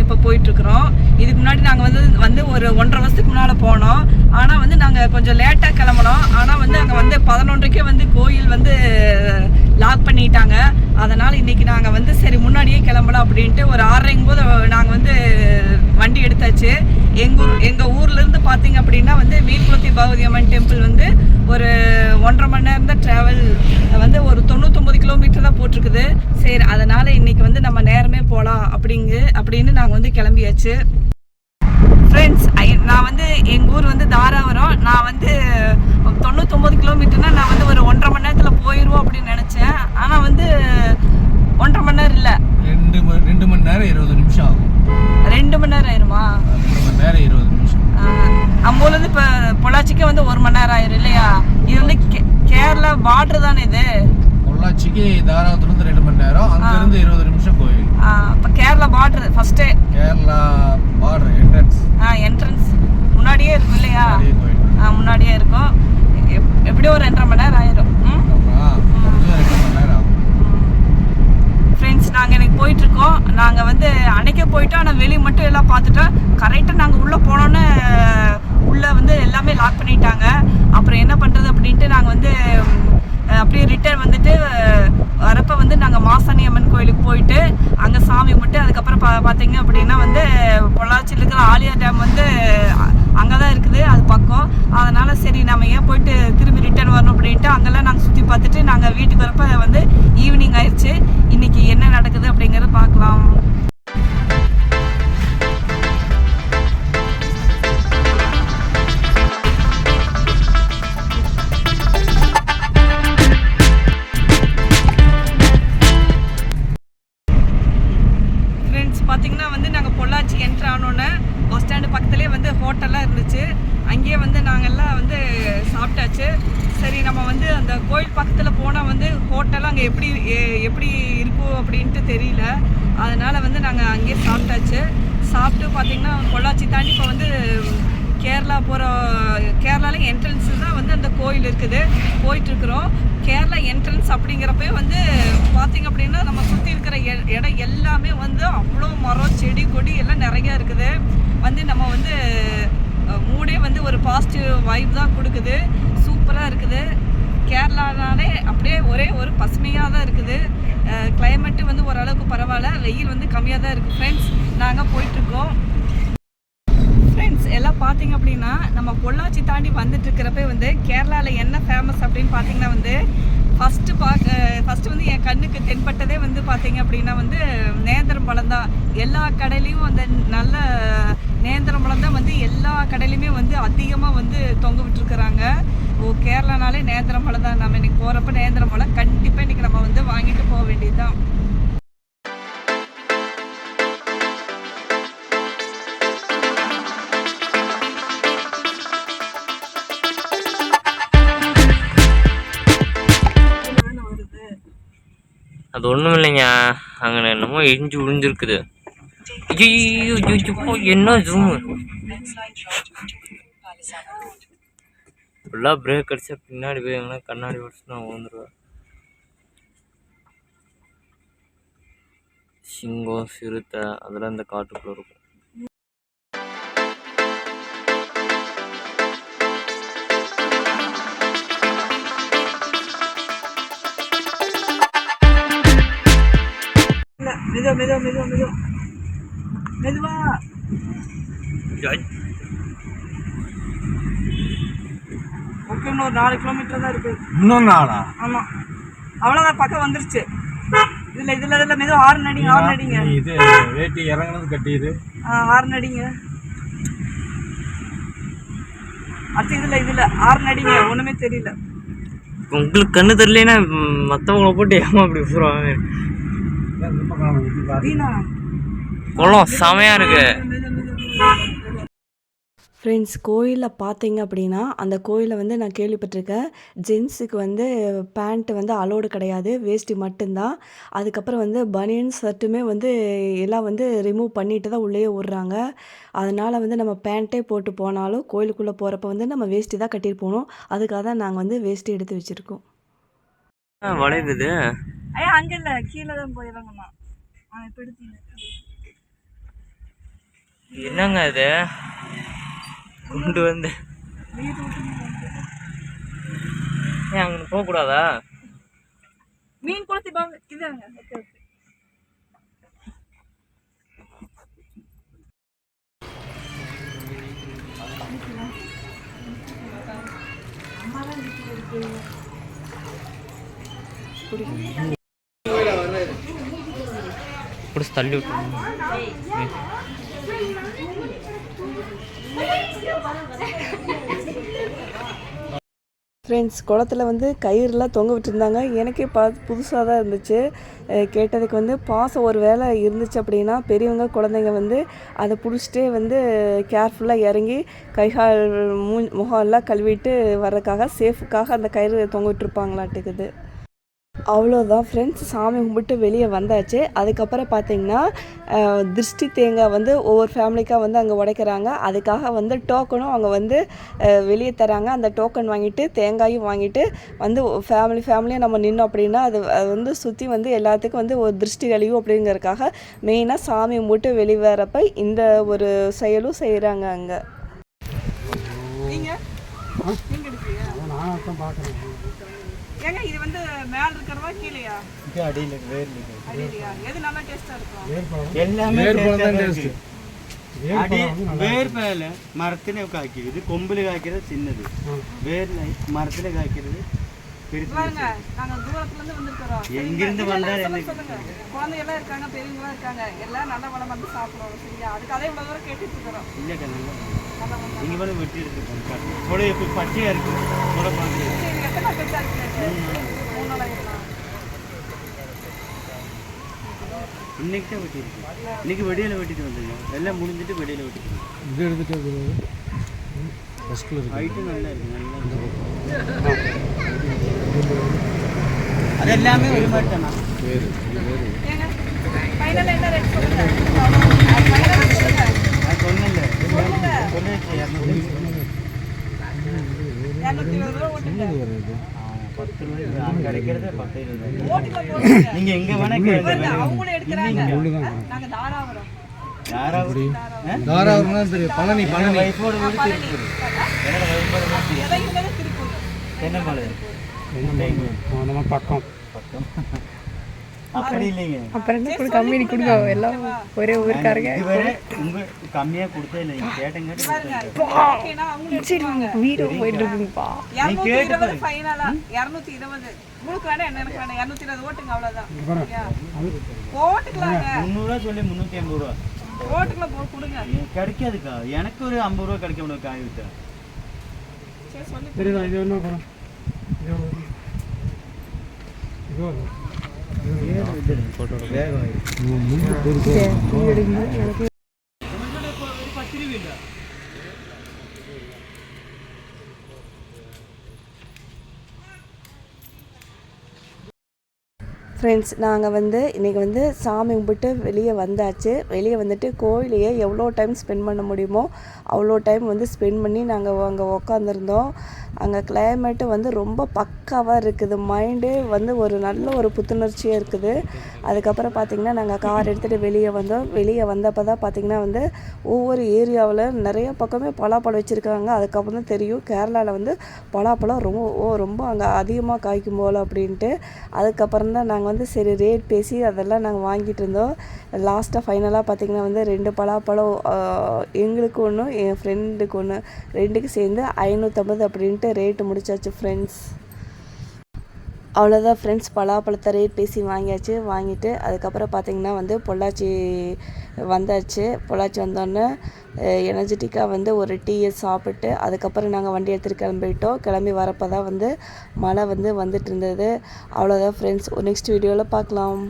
இப்போ போயிட்டுருக்குறோம். இதுக்கு முன்னாடி நாங்கள் வந்து ஒரு 1.5 வருஷத்துக்கு முன்னால் போனோம். ஆனால் வந்து நாங்கள் கொஞ்சம் லேட்டாக கிளம்புனோம். ஆனால் வந்து அங்கே வந்து 11:30க்கே வந்து கோயில் வந்து லாக் பண்ணிட்டாங்க. அதனால் இன்றைக்கி நாங்கள் வந்து சரி முன்னாடியே கிளம்பலாம் அப்படின்ட்டு ஒரு 6:30 போது நாங்கள் வந்து வண்டி எடுத்தாச்சு. எங்கள் ஊர்லேருந்து பார்த்தீங்க அப்படின்னா வந்து மீன்குளத்தி பகவதி அம்மன் டெம்பிள் வந்து ஒரு 1.5 மணி நேரம் தான் ட்ராவல், வந்து ஒரு 99 கிலோமீட்டர் தான் போட்டிருக்குது. சரி அதனால் இன்றைக்கி வந்து நம்ம நேரமே போகலாம் அப்படின்னு நாங்கள் வந்து கிளம்பியாச்சு. ஃப்ரெண்ட்ஸ், நான் வந்து எங்கள் ஊர் வந்து தாராபுரம். நான் வந்து 99 கிலோமீட்டர்னால் நான் வந்து ஒரு 1.5 மணி நேரத்தில் போயிடுவோம் அப்படின்னு நினச்சேன். ஆனால் வந்து 1.5 மணி நேரம் இல்லை, 2 மணி நேரம் 20 நிமிஷம் ஆகும். 2 மணி நேரம் ஆயிருமா? 2 மணி நேரம் 20 நிமிஷம். நம்மளுந்து இப்போ பொள்ளாச்சிக்கு வந்து 1 மணி நேரம் ஆயிரும் இல்லையா? இது வந்து கேரளா பார்டர் தானே இது. பொள்ளாச்சிக்கு தாராபுரத்துலேருந்து 2 மணி நேரம், அங்கேருந்து 20 நிமிஷம் கோயில். இப்போ Kerala border first Kerala border entrance முன்னாடியே இருக்கும் இல்லையா? முன்னாடியே இருக்கும். எப்படியும் ஒரு 2.5 மணி நேரம் ஆயிரும். 2 மணி நேரம் ஆகும். ஃப்ரெண்ட்ஸ், நாங்கள் எனக்கு போயிட்டுருக்கோம். நாங்கள் வந்து அன்னைக்கே போயிட்டோம். ஆனால் வெளியே மட்டும் எல்லாம் பார்த்துட்டோம். கரெக்டாக நாங்கள் உள்ளே போனோன்னே உள்ளே வந்து எல்லாமே லாக் பண்ணிட்டாங்க. அப்புறம் என்ன பண்ணுறது அப்படின்ட்டு நாங்கள் வந்து அப்படியே ரிட்டர்ன் வந்துட்டு வரப்போ வந்து நாங்கள் மாசாணி அம்மன் கோயிலுக்கு போயிட்டு அங்கே சாமி கும்பிட்டு அதுக்கப்புறம் பார்த்தீங்க அப்படின்னா வந்து பொள்ளாச்சியில் இருக்கிற ஆலியார் டேம் வந்து அங்கே தான் இருக்குது, அது பக்கம். அதனால் சரி நம்ம ஏன் போயிட்டு திரும்பி ரிட்டர்ன் வரணும் அப்படின்ட்டு அங்கெல்லாம் நாங்கள் சுற்றி பார்த்துட்டு நாங்கள் வீட்டுக்கு வரப்போ வந்து ஈவினிங் ஆயிடுச்சு. இன்றைக்கி என்ன நடக்குது அப்படிங்கிறத பார்க்கலாம். பார்த்தீங்கன்னா வந்து நாங்கள் பொள்ளாச்சி என்ட்ரு ஆனோன்னே பஸ் ஸ்டாண்டு பக்கத்துலேயே வந்து ஹோட்டல்லாம் இருந்துச்சு. அங்கேயே வந்து நாங்கள்லாம் வந்து சாப்பிட்டாச்சு. சரி நம்ம வந்து அந்த கோயில் பக்கத்தில் போனால் வந்து ஹோட்டல்லாம் அங்கே எப்படி இருக்கும் அப்படின்ட்டு தெரியல. அதனால் வந்து நாங்கள் அங்கேயே சாப்பிட்டாச்சு. சாப்பிட்டு பார்த்திங்கன்னா பொள்ளாச்சி தாண்டி இப்போ வந்து கேரளாவில் என்ட்ரன்ஸு தான் வந்து அந்த கோயில் இருக்குது. போயிட்டுருக்குறோம். கேரளா என்ட்ரன்ஸ் அப்படிங்கிறப்ப வந்து பார்த்திங்க அப்படின்னா நம்ம சுற்றி இருக்கிற இடம் எல்லாமே வந்து அவ்வளோ மரம் செடி கொடி எல்லாம் நிறையா இருக்குது. வந்து நம்ம வந்து மூடே வந்து ஒரு பாசிட்டிவ் வைப் தான் கொடுக்குது. சூப்பராக இருக்குது. கேரளானாலே அப்படியே ஒரே ஒரு பசுமையாக தான் இருக்குது. கிளைமேட்டு வந்து ஓரளவுக்கு பரவாயில்ல, வெயில் வந்து கம்மியாக தான் இருக்குது. ஃப்ரெண்ட்ஸ், நாங்கள் போயிட்டுருக்கோம். ஃப்ரெண்ட்ஸ் எல்லாம் பார்த்தீங்க அப்படின்னா நம்ம பொள்ளாச்சி தாண்டி வந்துட்டு இருக்கிறப்ப வந்து கேரளாவில் என்ன ஃபேமஸ் அப்படின்னு பார்த்தீங்கன்னா வந்து ஃபஸ்ட்டு வந்து என் கண்ணுக்கு தென்பட்டதே வந்து பார்த்தீங்க அப்படின்னா வந்து நேந்திரம் பழம் தான். எல்லா கடையிலையும் அந்த நல்ல நேந்திரம் பழம் தான் வந்து எல்லா கடையிலையுமே வந்து அதிகமாக வந்து தொங்க விட்டுருக்குறாங்க. கேரளானாலே நேந்திரம் பழம் தான். நம்ம இன்றைக்கி போகிறப்ப நேந்திரம் பழம் கண்டிப்பாக இன்றைக்கி நம்ம வந்து வாங்கிட்டு போக வேண்டியது தான். அது ஒன்றும் இல்லைங்க, அங்கே என்னமோ இடிஞ்சு விழுந்துருக்குது. ஐயோ என்ன ஜூமு ஃபுல்லாக பிரேக் அடிச்சா பின்னாடி போய் எங்கன்னா கண்ணாடி வச்சு நான் விழுந்துருவேன். சிங்கம் சிறுத்தை அதெல்லாம் இந்த காட்டுக்குள்ளே இருக்கும். மெதுவா ஓகே. இன்னும் 4 கிலோமீட்டர் தான் இருக்குது. இன்னும் 4? ஆமாம், அவ்வளோதான், பக்கம் வந்துருச்சு. இதில் மெதுவாக ஹார்ன் அடிங்க. இது வேட்டி இறங்குனது கட்டிது. ஹார்ன் அடிங்க. அடுத்து இதில் ஹார்ன் அடிங்க. ஒன்றுமே தெரியல. உங்களுக்கு கண்ணு தெரியலன்னா மற்றவங்கள போட்டு ஏமா அப்படி போகிறாங்க. குளம் செமையாக இருக்கு. ஃப்ரெண்ட்ஸ், கோயிலில் பார்த்தீங்க அப்படின்னா அந்த கோயிலில் வந்து நான் கேள்விப்பட்டிருக்கேன், ஜென்ஸுக்கு வந்து பேண்ட்டு வந்து அலோடு கிடையாது, வேஷ்டி மட்டும்தான். அதுக்கப்புறம் வந்து பனியன் ஷர்ட்டுமே வந்து எல்லாம் வந்து ரிமூவ் பண்ணிட்டு தான் உள்ளேயே விட்றாங்க. அதனால் வந்து நம்ம பேண்ட்டே போட்டு போனாலும் கோயிலுக்குள்ளே போகிறப்ப வந்து நம்ம வேஷ்டி தான் கட்டிட்டு போகணும். அதுக்காக தான் நாங்கள் வந்து வேஷ்டி எடுத்து வச்சுருக்கோம். வளைவுது அங்கே இல்லை, கீழே தான் போயிடறாங்கம்மா. இப்போ எடுத்தீங்க. என்னங்க இது கொண்டு வந்து ஏன் அங்கே போகக்கூடாதா? மீன் குளத்தி பாங்க இதாங்க. Okay okay. பிடிச்சி தள்ளி விட்டு ஃப்ரெண்ட்ஸ், குளத்துல வந்து கயிறுலாம் தொங்க விட்டுருந்தாங்க. எனக்கே புதுசாக தான் இருந்துச்சு. கேட்டதுக்கு வந்து பாசம் ஒரு வேளை இருந்துச்சு அப்படின்னா பெரியவங்க குழந்தைங்க வந்து அதை பிடிச்சிட்டே வந்து கேர்ஃபுல்லாக இறங்கி கைகால் முகம்லாம் கழுவிட்டு வர்றதுக்காக சேஃபுக்காக அந்த கயிறு தொங்க விட்டுருப்பாங்களாட்டுக்குது. அவ்வளோதான் ஃப்ரெண்ட்ஸ், சாமி கும்பிட்டு வெளியே வந்தாச்சு. அதுக்கப்புறம் பார்த்திங்கன்னா திருஷ்டி தேங்காய் வந்து ஒவ்வொரு ஃபேமிலிக்காக வந்து அங்கே உடைக்கிறாங்க. அதுக்காக வந்து டோக்கனும் அவங்க வந்து வெளியே தராங்க. அந்த டோக்கன் வாங்கிட்டு தேங்காயும் வாங்கிட்டு வந்து ஃபேமிலியாக நம்ம நின்னோம் அப்படின்னா அது வந்து சுற்றி வந்து எல்லாத்துக்கும் வந்து ஒரு திருஷ்டி கழிவு அப்படிங்கிறதுக்காக மெயினாக சாமி கும்பிட்டு வெளியே வரப்போ இந்த ஒரு செயலும் செய்கிறாங்க அங்கே. ஏங்க இது வந்து மேல இருக்கறவா கீழயா? இது அடியில அடியிலயா? எது நல்லா டேஸ்டா இருக்கும்? எல்லாமே டேஸ்ட். வேர்பேல மரத்திலே காய்க்கிறது, கொம்பில காய்க்கிறது சின்னது, வேர்ல மரத்திலே காய்க்கிறது பெருசு. பாருங்க, நாங்க தூரத்துல இருந்து வந்திருக்கோம். எங்க இருந்து வந்தா எனக்கு குழந்தைங்க எல்லாம் இருக்காங்க, பெரியவங்க எல்லாம் இருக்காங்க, எல்லாம் நல்ல வளம் வந்து சாப்பிடுறோம். சரியா? அதுக்கு அதே இவ்வளவு தூரம் கேட்டுட்டு இருக்கோம். இல்ல கண்ணா, நீங்க வந்து வெட்டி எடுத்துக்கோங்க. கொடை எப்படி பச்சையா இருக்கு, கொடை பாருங்க. சரி, எத்தனை பெருசா இருக்கு? 3 நாளா இருக்கலாம். இன்னைக்கு தான் வெட்டி இருக்கு. இன்னைக்கு வெடியில வெட்டிட்டு வந்தீங்க. எல்லாம் முடிஞ்சிட்டு வெடியில வெட்டிட்டு. இது எடுத்துட்டு ஃபர்ஸ்ட்ல இருக்கு. ஹைட் நல்லா இருக்கு, நல்லா இருக்கு. அது எல்லாமே ஒரு மாதிரி தானா? வேறு ஏங்க ஃபைனல் என்ன ரேட் சொல்லுங்க. ஃபைனல் சொல்லுங்க. நான் சொன்னேன்ல. சொல்லுங்க. சொல்லிச்சு 220 ரூபாய் ஓட்டுங்க. 10 ரூபாய் கிடைக்கிறது 10 ரூபாய். ஓட்டுல போடுங்க. நீங்க எங்க வேணா கேளுங்க. அவங்களே எடுக்கறாங்க. நாங்க தாராவரம். தாராவரம்னா தெரியும். பழனி வைஃபோட வீடு திருப்பூர். என்னோட வைஃபோட வீடு எதையுமே திருப்பூர். தென்னமலை. நம்ம பக்கம். அப்படி இல்லைங்க. அப்புறம் என்ன கூட கம்மி கொடுங்க, எல்லாம் ஒரே ஊருக்காரங்க. இதுவரை உங்க கம்மியா கொடுத்தே இல்லை. நீங்க கேட்டங்க ஓகேனா அவங்க எடுத்துவாங்க. வீடியோ போயிட்டு இருக்குங்கப்பா. 220 ஃபைனலா 220. உங்களுக்கு வேணா என்ன எனக்கு வேணா 220 ஓட்டுங்க, அவ்வளவுதான். போட்டுக்கலாங்க. 300 ரூபாய் சொல்லி 350 ரூபாய் ஓட்டுக்குள்ள போ கொடுங்க. கிடைக்காதுக்கா. எனக்கு ஒரு 50 ரூபாய் கிடைக்க முடியும் காய் வித்தா. சரி சொல்லு. தெரியுதா? இது என்ன பழம்? ஃப்ரெண்ட்ஸ், நாங்கள் வந்து இன்றைக்கி வந்து சாமி கும்பிட்டு வெளியே வந்தாச்சு. வெளியே வந்துட்டு கோயிலையே எவ்வளோ டைம் ஸ்பெண்ட் பண்ண முடியுமோ அவ்வளோ டைம் வந்து ஸ்பெண்ட் பண்ணி நாங்கள் அங்கே உக்காந்துருந்தோம். அங்கே கிளைமேட்டு வந்து ரொம்ப பக்காவாக இருக்குது. மைண்டே வந்து ஒரு நல்ல ஒரு புத்துணர்ச்சியாக இருக்குது. அதுக்கப்புறம் பார்த்திங்கன்னா நாங்கள் கார் எடுத்துகிட்டு வெளியே வந்தோம். வெளியே வந்தப்போ தான் பார்த்திங்கன்னா வந்து ஒவ்வொரு ஏரியாவில் நிறைய பக்கமே பலாப்பழம் வச்சுருக்காங்க. அதுக்கப்புறம் தான் தெரியும் கேரளாவில் வந்து பலாப்பழம் ரொம்ப அங்கே அதிகமாக காய்க்கும் போல் அப்படின்ட்டு. அதுக்கப்புறம் தான் நாங்கள் வந்து சரி ரேட் பேசி அதெல்லாம் நாங்கள் வாங்கிட்டு இருந்தோம். லாஸ்ட்டாக ஃபைனலாக பார்த்திங்கன்னா வந்து 2 பலாப்பழம் எங்களுக்கு ஒன்று, என் ஃப்ரெண்டுக்கு ஒன்று, 2க்கு சேர்ந்து 550 அப்படின்ட்டு ரேட்டு முடிச்சாச்சு ஃப்ரெண்ட்ஸ். அவ்வளோதான் ஃப்ரெண்ட்ஸ், பலாப்பழத்தை ரேட் பேசி வாங்கிட்டு அதுக்கப்புறம் பார்த்திங்கன்னா வந்து பொள்ளாச்சி வந்தாச்சு. பொள்ளாச்சி வந்தோடனே எனர்ஜெட்டிக்காக வந்து ஒரு டீயை சாப்பிட்டு அதுக்கப்புறம் நாங்கள் வண்டி எடுத்துகிட்டு கிளம்பிட்டோம். கிளம்பி வரப்போ தான் வந்து மழை வந்துட்டு இருந்தது. அவ்வளோதான் ஃப்ரெண்ட்ஸ், நெக்ஸ்ட் வீடியோவில் பார்க்கலாம்.